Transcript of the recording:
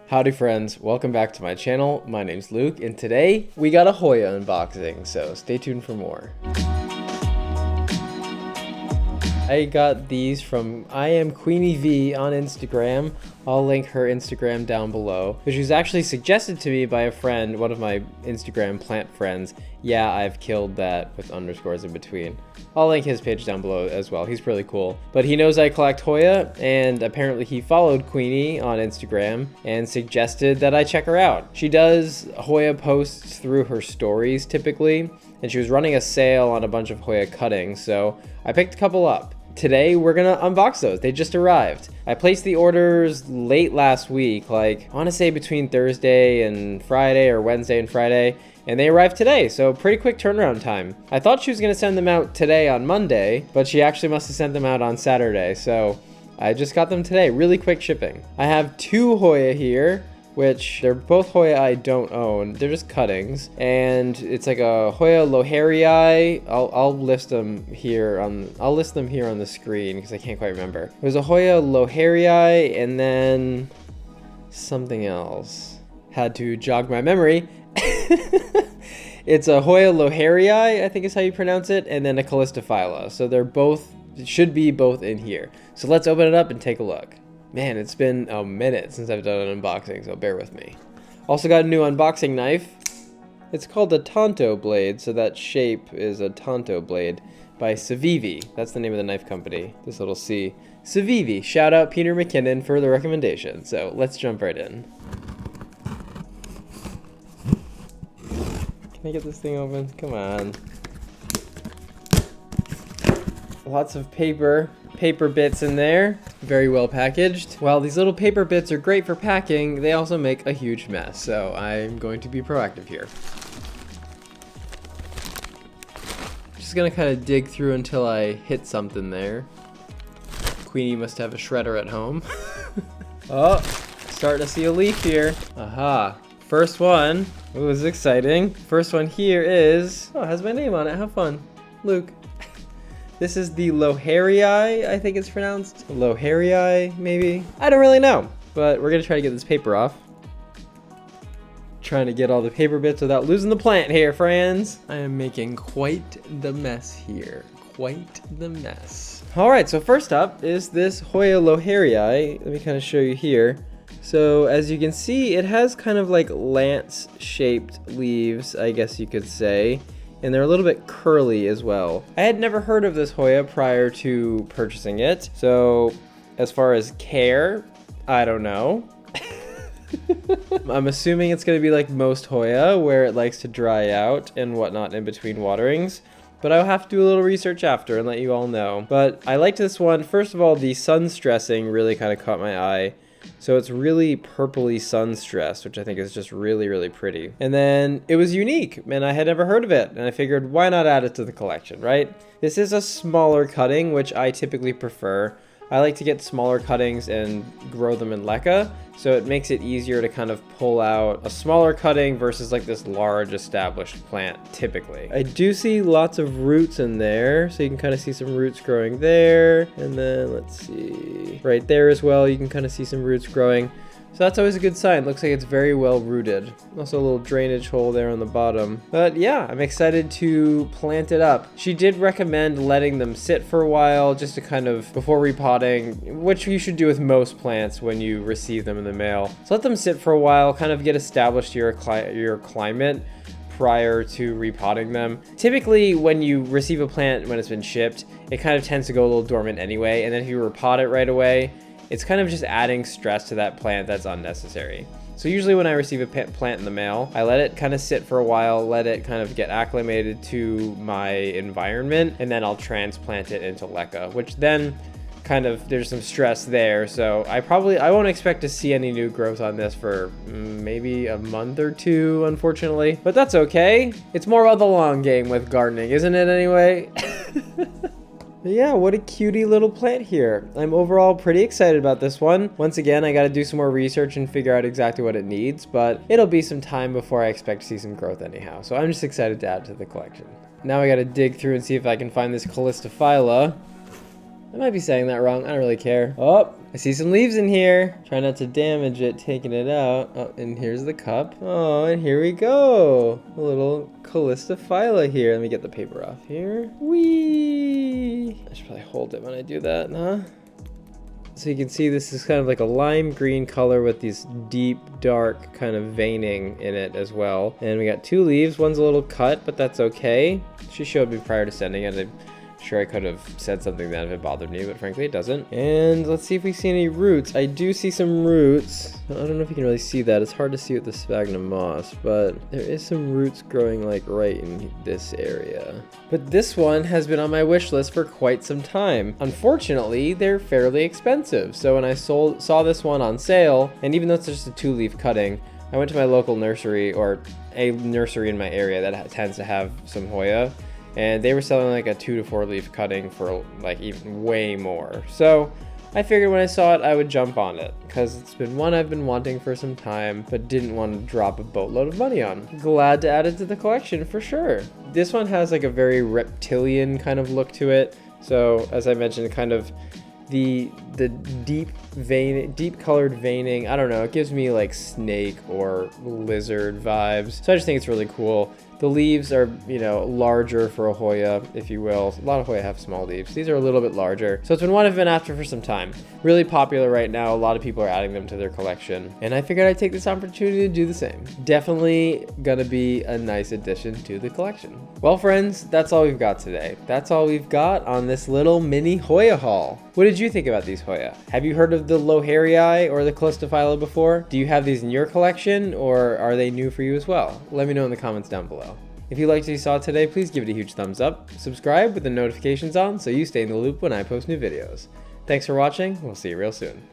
Howdy friends, welcome back to my channel. My name's Luke, and today we got a Hoya unboxing, so stay tuned for more. I got these from I am Queenie V on Instagram. I'll link her Instagram down below. Which was actually suggested to me by a friend, one of my Instagram plant friends. Yeah, I've killed that with underscores in between. I'll link his page down below as well. He's really cool. But he knows I collect Hoya, and apparently he followed Queenie on Instagram and suggested that I check her out. She does Hoya posts through her stories typically, and she was running a sale on a bunch of Hoya cuttings, so I picked a couple up. Today we're gonna unbox those. They just arrived. I placed the orders late last week, like I wanna say between Thursday and Friday or Wednesday and Friday, and they arrived today, so pretty quick turnaround time. I thought she was gonna send them out today on Monday, but she actually must have sent them out on Saturday, so I just got them today. Really quick shipping. I have two Hoya here, which they're both Hoya I don't own. They're just cuttings, and it's like a Hoya loheri. I'll list them here on the screen because I can't quite remember. There's a Hoya loheri and then something else. Had to jog my memory. It's a Hoya loheri, I think is how you pronounce it, and then a callistophylla. So they're both, should be both in here. So let's open it up and take a look. Man, it's been a minute since I've done an unboxing, so bear with me. Also got a new unboxing knife. It's called a Tonto blade, so that shape is a Tonto blade by Civivi. That's the name of the knife company, this little C. Civivi. Shout out Peter McKinnon for the recommendation. So let's jump right in. Can I get this thing open? Come on. Lots of paper bits in there, very well packaged. While these little paper bits are great for packing, they also make a huge mess, so I'm going to be proactive here. Just gonna kind of dig through until I hit something there. Queenie must have a shredder at home. Oh, starting to see a leaf here. Aha, first one. Ooh, this is exciting. First one here is, oh, it has my name on it, have fun. Luke. This is the loheri, I think it's pronounced. Loheri, maybe? I don't really know, but we're gonna try to get this paper off. Trying to get all the paper bits without losing the plant here, friends. I am making quite the mess here. Quite the mess. All right, so first up is this Hoya loheri. Let me kind of show you here. So as you can see, it has kind of like lance-shaped leaves, I guess you could say. And they're a little bit curly as well. I had never heard of this Hoya prior to purchasing it, so as far as care, I don't know. I'm assuming it's gonna be like most Hoya, where it likes to dry out and whatnot in between waterings, but I'll have to do a little research after and let you all know. But I liked this one. First of all, the sun stressing really kind of caught my eye. So it's really purpley sun stressed, which I think is just really, really pretty. And then it was unique, and I had never heard of it. And I figured, why not add it to the collection, right? This is a smaller cutting, which I typically prefer. I like to get smaller cuttings and grow them in leca, so it makes it easier to kind of pull out a smaller cutting versus like this large established plant typically. I do see lots of roots in there, so you can kind of see some roots growing there, and then let's see, right there as well, you can kind of see some roots growing. So that's always a good sign. Looks like it's very well rooted. Also a little drainage hole there on the bottom. But yeah, I'm excited to plant it up. She did recommend letting them sit for a while just to kind of, before repotting, which you should do with most plants when you receive them in the mail. So let them sit for a while, kind of get established to your climate prior to repotting them. Typically, when you receive a plant when it's been shipped, it kind of tends to go a little dormant anyway, and then if you repot it right away, it's kind of just adding stress to that plant that's unnecessary. So usually when I receive a plant in the mail, I let it kind of sit for a while, let it kind of get acclimated to my environment, and then I'll transplant it into leca, which then kind of, there's some stress there. So I won't expect to see any new growth on this for maybe a month or two, unfortunately. But that's okay. It's more about the long game with gardening, isn't it anyway? Yeah, what a cutie little plant here. I'm overall pretty excited about this one. Once again, I gotta do some more research and figure out exactly what it needs, but it'll be some time before I expect to see some growth anyhow. So I'm just excited to add to the collection. Now I gotta dig through and see if I can find this callistophylla. I might be saying that wrong. I don't really care. Oh, I see some leaves in here. Try not to damage it, taking it out. Oh, and here's the cup. Oh, and here we go. A little callistophylla here. Let me get the paper off here. Whee! I should probably hold it when I do that, huh? So you can see this is kind of like a lime green color with these deep, dark kind of veining in it as well. And we got 2 leaves. One's a little cut, but that's okay. She showed me prior to sending it. I'm sure I could have said something then if it bothered me, but frankly it doesn't. And let's see if we see any roots. I do see some roots. I don't know if you can really see that. It's hard to see with the sphagnum moss, but there is some roots growing like right in this area. But this one has been on my wish list for quite some time. Unfortunately, they're fairly expensive. So when I saw this one on sale, and even though it's just a 2-leaf cutting, I went to my local nursery, or a nursery in my area that tends to have some Hoya, and they were selling like a 2 to 4 leaf cutting for like even way more. So I figured when I saw it, I would jump on it because it's been one I've been wanting for some time, but didn't want to drop a boatload of money on. Glad to add it to the collection for sure. This one has like a very reptilian kind of look to it. So as I mentioned, kind of the deep colored veining, I don't know, it gives me like snake or lizard vibes. So I just think it's really cool. The leaves are, you know, larger for a Hoya, if you will. A lot of Hoya have small leaves. These are a little bit larger. So it's been one I've been after for some time. Really popular right now. A lot of people are adding them to their collection. And I figured I'd take this opportunity to do the same. Definitely gonna be a nice addition to the collection. Well, friends, that's all we've got today. That's all we've got on this little mini Hoya haul. What did you think about these Hoya? Have you heard of the loheri or the callistophylla before? Do you have these in your collection, or are they new for you as well? Let me know in the comments down below. If you liked what you saw today, please give it a huge thumbs up. Subscribe with the notifications on so you stay in the loop when I post new videos. Thanks for watching. We'll see you real soon.